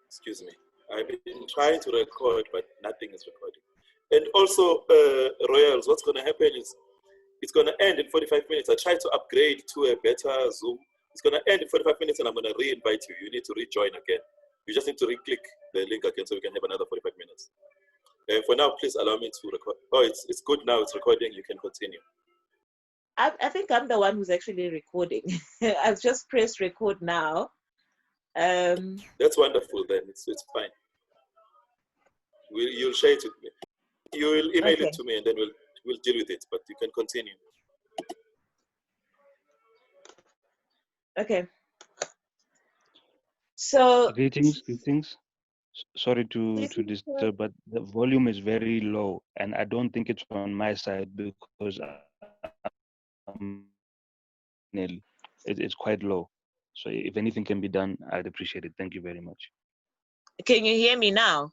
Excuse me. I've been trying to record, but nothing is recording. And also, Royals, what's going to happen is it's going to end in 45 minutes. I tried to upgrade to a better Zoom. It's going to end in 45 minutes, and I'm going to re-invite you. You need to rejoin again. You just need to re-click the link again so we can have another 45 minutes. For now, please allow me to record. Oh, it's good now. It's recording. You can continue. I think I'm the one who's actually recording. I've just pressed record now. That's wonderful. Then it's fine. You'll share it with me. You will email it to me, and then we'll deal with it. But you can continue. Okay. So Greetings. Sorry to disturb, but the volume is very low, and I don't think it's on my side because it's quite low. So if anything can be done, I'd appreciate it. Thank you very much. Can you hear me now?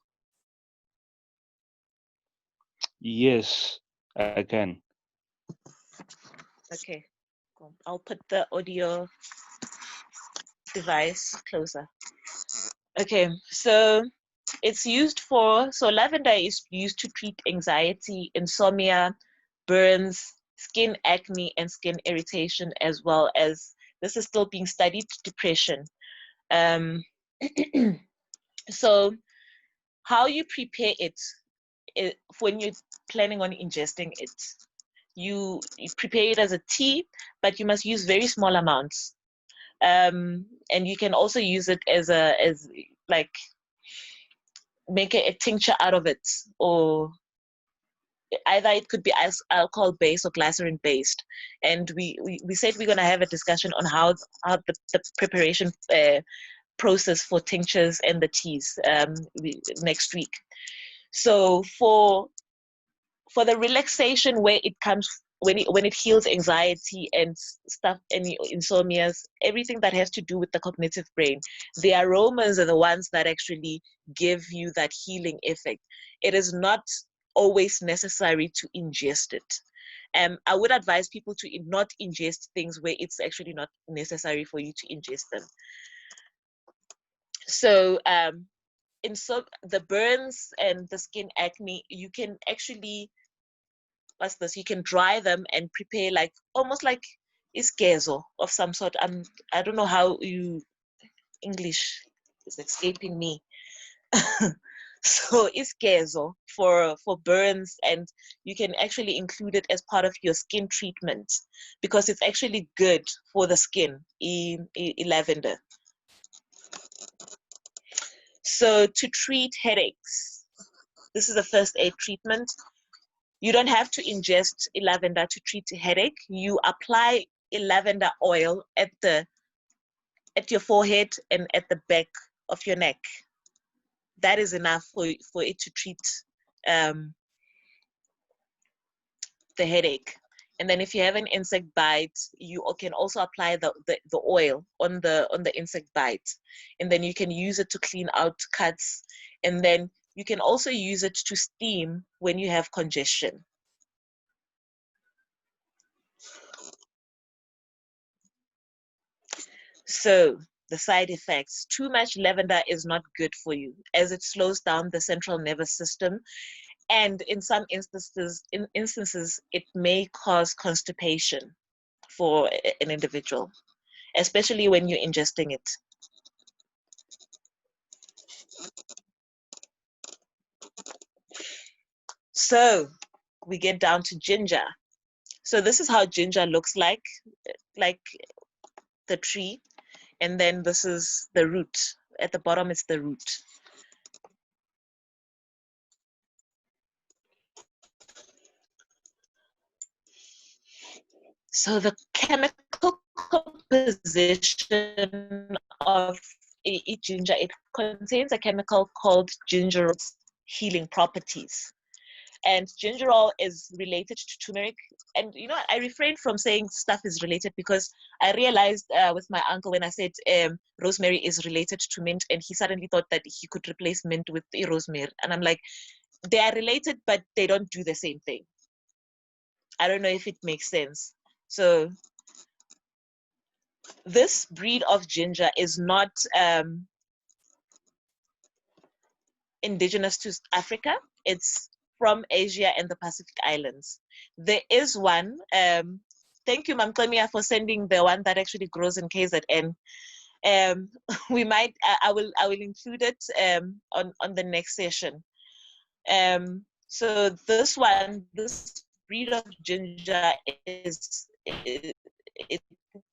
Yes, I can. Okay, cool. I'll put the audio device closer. Okay, so it's used so lavender is used to treat anxiety, insomnia, burns, skin acne, and skin irritation, as well as, this is still being studied, depression. So how you prepare it, when you're planning on ingesting it, you prepare it as a tea, but you must use very small amounts. And you can also use it as like make a tincture out of it, or either it could be alcohol based or glycerin based. And we said we're going to have a discussion on how the preparation process for tinctures and the teas next week. So for the relaxation, where it comes, when it heals anxiety and stuff, any insomnias, everything that has to do with the cognitive brain, the aromas are the ones that actually give you that healing effect. It is not always necessary to ingest it. I would advise people to not ingest things where it's actually not necessary for you to ingest them. So the burns and the skin acne, you can actually, what's this? You can dry them and prepare like almost like iskezo of some sort. I don't know how English is escaping me. So iskezo for burns, and you can actually include it as part of your skin treatment because it's actually good for the skin, lavender. So to treat headaches, this is a first aid treatment. You don't have to ingest lavender to treat a headache. You apply lavender oil at your forehead and at the back of your neck. That is enough for it to treat the headache. And then if you have an insect bite, you can also apply the oil on the insect bite. And then you can use it to clean out cuts. And then you can also use it to steam when you have congestion. So the side effects: too much lavender is not good for you, as it slows down the central nervous system. And in some instances, it may cause constipation for an individual, especially when you're ingesting it. So we get down to ginger. So this is how ginger looks like the tree. And then this is the root. At the bottom, it's the root. So the chemical composition of ginger, it contains a chemical called gingerol's healing properties. And gingerol is related to turmeric. And you know, I refrained from saying stuff is related because I realized with my uncle when I said rosemary is related to mint, and he suddenly thought that he could replace mint with rosemary. And I'm like, they are related, but they don't do the same thing. I don't know if it makes sense. So this breed of ginger is not indigenous to Africa. It's from Asia and the Pacific Islands. There is one. Thank you, Mam Klemia, for sending the one that actually grows in KZN. We might. I will include it on the next session. So this breed of ginger it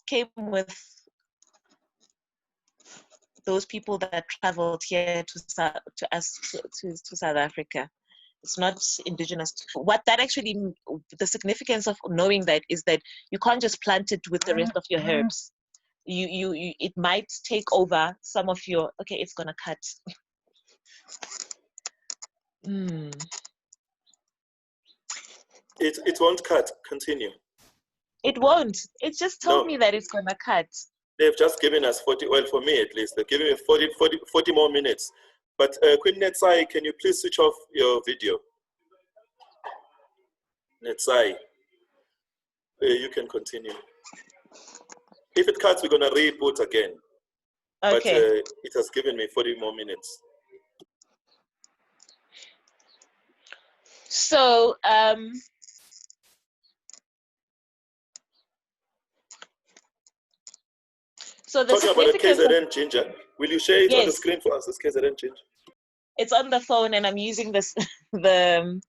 came with those people that traveled here to South Africa. It's not indigenous. What that actually, the significance of knowing that is that you can't just plant it with the rest of your herbs. It might take over some of your. Okay, it's gonna cut. It won't cut. Continue. It won't. It just told me that it's gonna cut. They've just given us 40, well, for me at least, they're giving me 40 more minutes. But Queen Netsai, can you please switch off your video? Netsai, you can continue. If it cuts, we're gonna reboot again. Okay. But it has given me 40 more minutes. So, so the talking about the significance KZN ginger, will you share it on the Yes. screen for us, this KZN ginger? It's on the phone and I'm using this, the,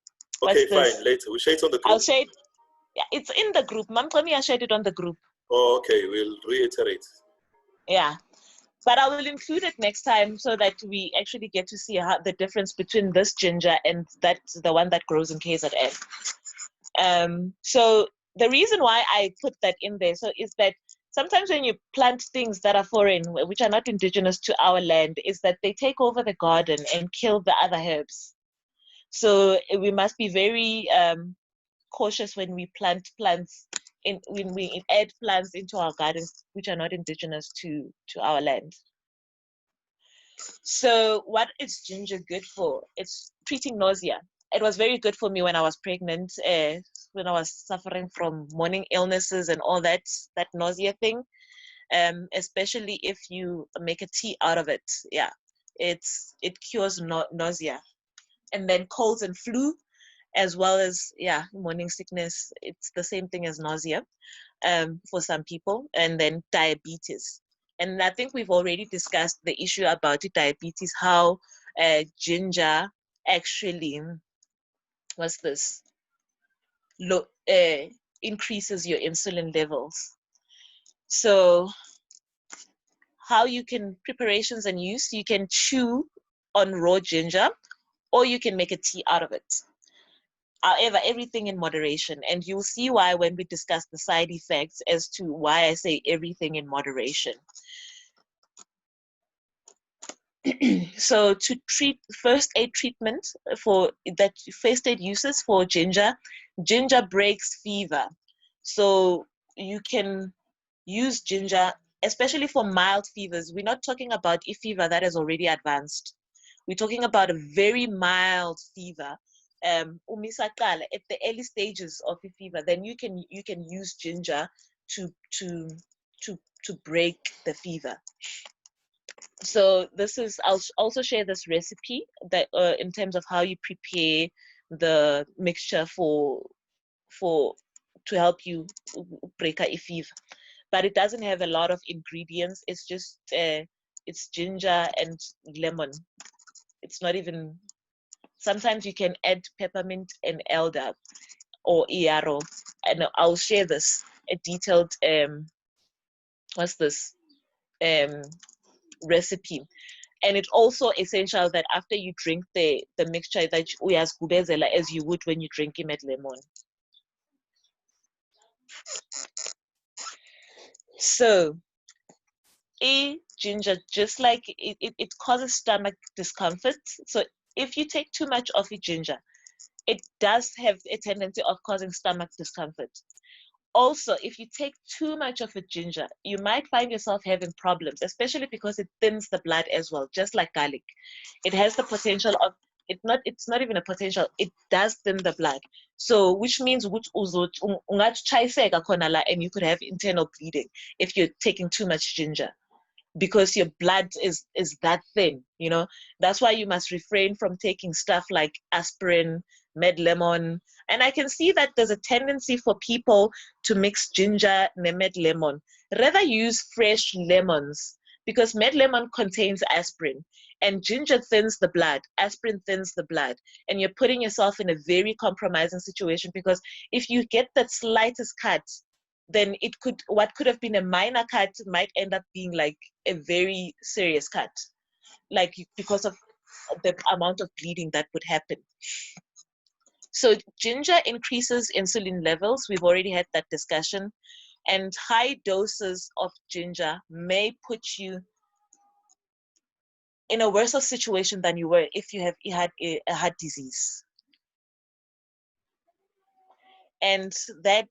Okay, this? fine, later. We'll share it on the group. I'll share it. Yeah, it's in the group. Mom told me I shared it on the group. Oh, okay, we'll reiterate. Yeah. But I will include it next time so that we actually get to see how the difference between this ginger and that's the one that grows in KZN. So the reason why I put that in there is that sometimes when you plant things that are foreign, which are not indigenous to our land, is that they take over the garden and kill the other herbs. So we must be very cautious when we plant plants, when we add plants into our gardens which are not indigenous to our land. So what is ginger good for? It's treating nausea. It was very good for me when I was pregnant, when I was suffering from morning illnesses and all that nausea thing, especially if you make a tea out of it. Yeah, it cures nausea. And then colds and flu, as well as, yeah, morning sickness. It's the same thing as nausea for some people. And then diabetes. And I think we've already discussed the issue about diabetes, how ginger actually, increases your insulin levels. So how you can, preparations and use, you can chew on raw ginger or you can make a tea out of it. However, everything in moderation. And you'll see why when we discuss the side effects as to why I say everything in moderation. So to treat, first aid treatment for that, first aid uses for ginger breaks fever. So you can use ginger, especially for mild fevers. We're not talking about a fever that is already advanced. We're talking about a very mild fever. At the early stages of a fever, then you can use ginger to break the fever. So this is, I'll also share this recipe that in terms of how you prepare the mixture to help you break a fever. But it doesn't have a lot of ingredients. It's just it's ginger and lemon. It's not even, sometimes you can add peppermint and elder or iaro. And I'll share this, a detailed recipe. And it's also essential that after you drink the mixture, that uyazigubezela as you would when you drink imed lemon. So ginger, just like it causes stomach discomfort. So if you take too much of ginger, it does have a tendency of causing stomach discomfort. Also, if you take too much of a ginger, you might find yourself having problems, especially because it thins the blood as well, just like garlic. It has the potential of, it's not even a potential, it does thin the blood. So, which means and you could have internal bleeding if you're taking too much ginger. because your blood is that thin, you know. That's why you must refrain from taking stuff like aspirin, med lemon. And I can see that there's a tendency for people to mix ginger and med lemon. Rather use fresh lemons, because med lemon contains aspirin, and ginger thins the blood, aspirin thins the blood, and you're putting yourself in a very compromising situation, because if you get that slightest cut, then what could have been a minor cut might end up being like a very serious cut, like because of the amount of bleeding that would happen. So ginger increases insulin levels. We've already had that discussion. And high doses of ginger may put you in a worse situation than you were if you had a heart disease. And that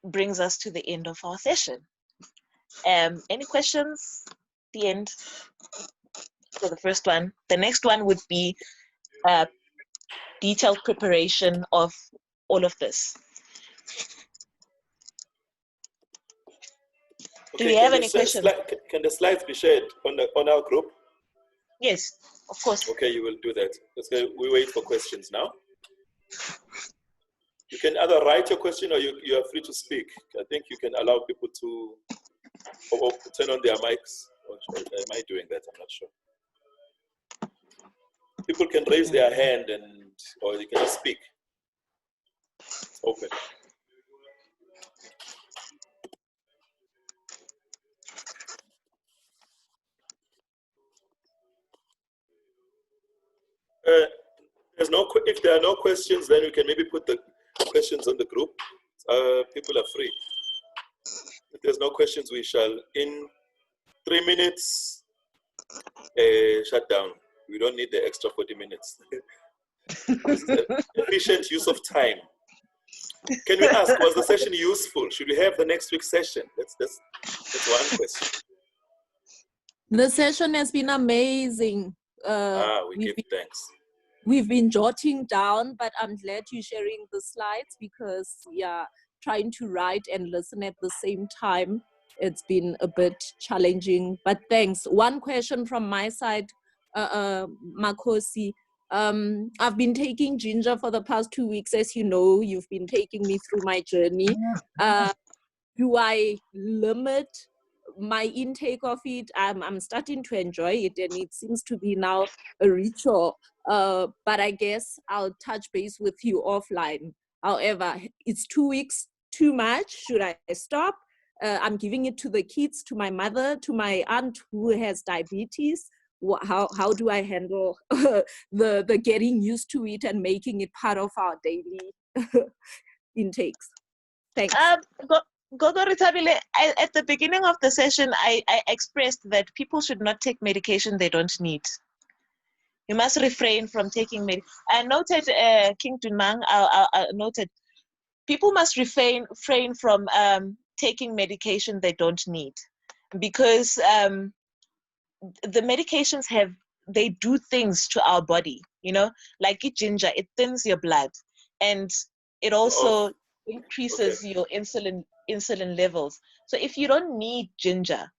brings us to the end of our session. Any questions? The end. So the first one. The next one would be detailed preparation of all of this. Do we have any questions? Can the slides be shared on our group? Yes, of course. Okay, you will do that. We wait for questions now. You can either write your question or you are free to speak. I think you can allow people to turn on their mics. Or am I doing that? I'm not sure. People can raise their hand or they can speak. It's open. If there are no questions, then we can maybe put the questions on the group. People are free. If there's no questions, we shall, in 3 minutes, shut down. We don't need the extra 40 minutes. This is efficient use of time. Can we ask, was the session useful? Should we have the next week's session? That's one question. The session has been amazing. We give thanks. We've been jotting down, but I'm glad you're sharing the slides, because trying to write and listen at the same time, it's been a bit challenging, but thanks. One question from my side, Nkosi. I've been taking ginger for the past 2 weeks. As you know, you've been taking me through my journey. Do I limit my intake of it? I'm starting to enjoy it, and it seems to be now a ritual. But I guess I'll touch base with you offline. However, it's 2 weeks too much. Should I stop? I'm giving it to the kids, to my mother, to my aunt who has diabetes. How do I handle the getting used to it and making it part of our daily intakes? Thanks. Gogo Ritabile, at the beginning of the session, I expressed that people should not take medication they don't need. You must refrain from taking medication. I noted, King Dunmang, I noted, people must refrain from taking medication they don't need, because the medications they do things to our body, you know, like ginger, it thins your blood, and it also increases your insulin levels. So if you don't need ginger,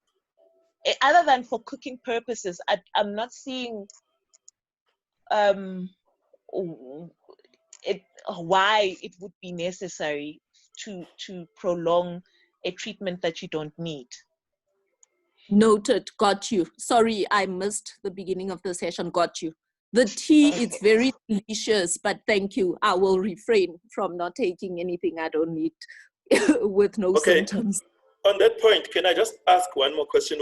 other than for cooking purposes, I'm not seeing why it would be necessary to prolong a treatment that you don't need. Noted. Got you. Sorry, I missed the beginning of the session. Got you. The tea is very delicious, but thank you. I will refrain from not taking anything I don't need with no symptoms. On that point, can I just ask one more question?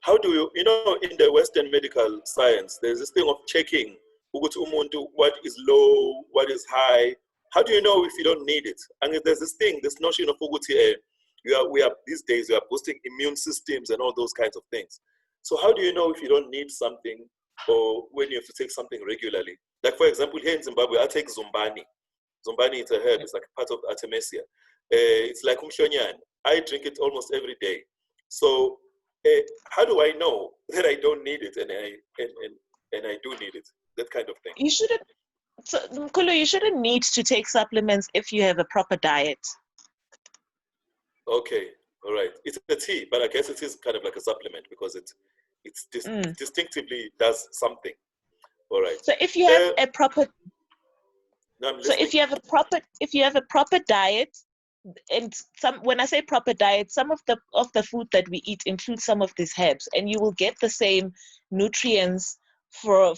How do you know, in the Western medical science, there's this thing of checking what is low, what is high. How do you know if you don't need it? And there's this notion of these days we are boosting immune systems and all those kinds of things. So how do you know if you don't need something, or when you have to take something regularly? Like, for example, here in Zimbabwe, I take Zumbani. Zumbani is a herb. It's like part of Artemisia. It's like umshonyan. I drink it almost every day. So how do I know that I don't need it and I do need it? That kind of thing. You shouldn't. So, Nkulu, you shouldn't need to take supplements if you have a proper diet. Okay, all right. It's a tea, but I guess it is kind of like a supplement because it distinctively does something. All right. So if you have a proper No, I'm so listening. if you have a proper diet, and when I say proper diet, some of the food that we eat includes some of these herbs, and you will get the same nutrients from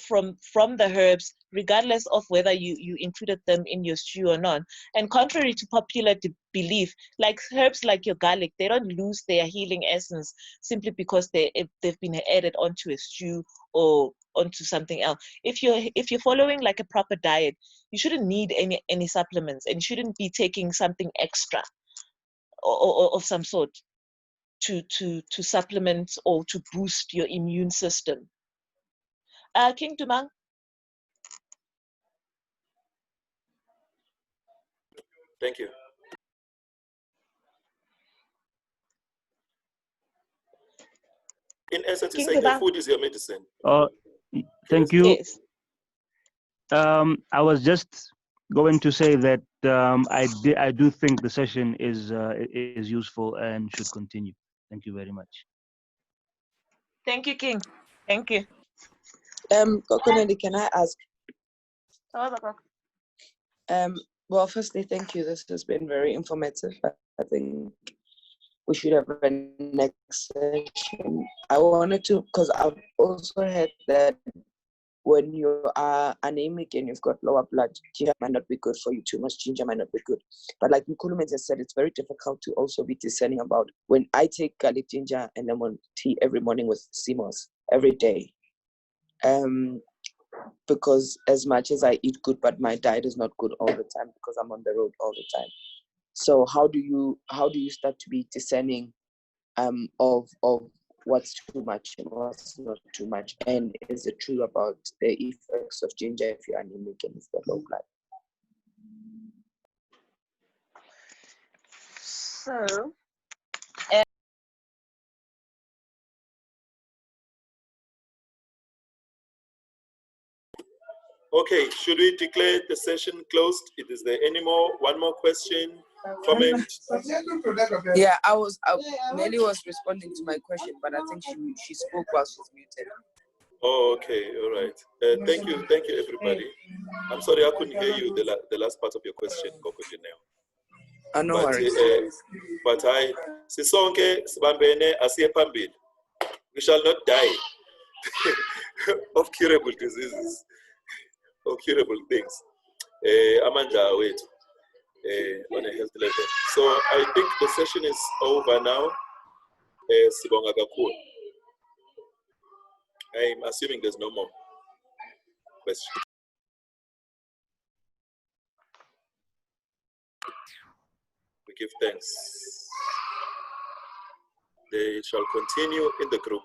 the herbs, regardless of whether you included them in your stew or not. And contrary to popular belief, like herbs like your garlic, they don't lose their healing essence simply because they've been added onto a stew or onto something else. If you're following like a proper diet, you shouldn't need any supplements, and you shouldn't be taking something extra or of some sort to supplement or to boost your immune system. King Dumang. Thank you. In essence, you're saying your food is your medicine. Thank you. Yes. I was just going to say that I do think the session is useful and should continue. Thank you very much. Thank you, King. Thank you. Kokoneli, can I ask? Well, firstly, thank you. This has been very informative. I think we should have a next session. I wanted to, because I've also heard that when you are anemic and you've got lower blood, ginger might not be good for you. Too much ginger might not be good. But like Nkulumen just said, it's very difficult to also be discerning about. When I take garlic, ginger, and lemon tea every morning with CMOS every day, because as much as I eat good, but my diet is not good all the time because I'm on the road all the time. So how do you start to be discerning of what's too much and what's not too much? And is it true about the effects of ginger if you're anemic and if you're low blood? So Okay, should we declare the session closed? Is there one more question, comment? Yeah, Nelly was responding to my question, but I think she spoke while she's muted. Oh, okay, all right. Thank you, everybody. I'm sorry I couldn't hear you the last part of your question, Coco Janelle. No worries. But sisonke sibambene asiye phambili. We shall not die of curable diseases or curable things. Amandla wethu on a health level. So I think the session is over now. Sibonga kakhulu. I'm assuming there's no more questions. We give thanks. They shall continue in the group.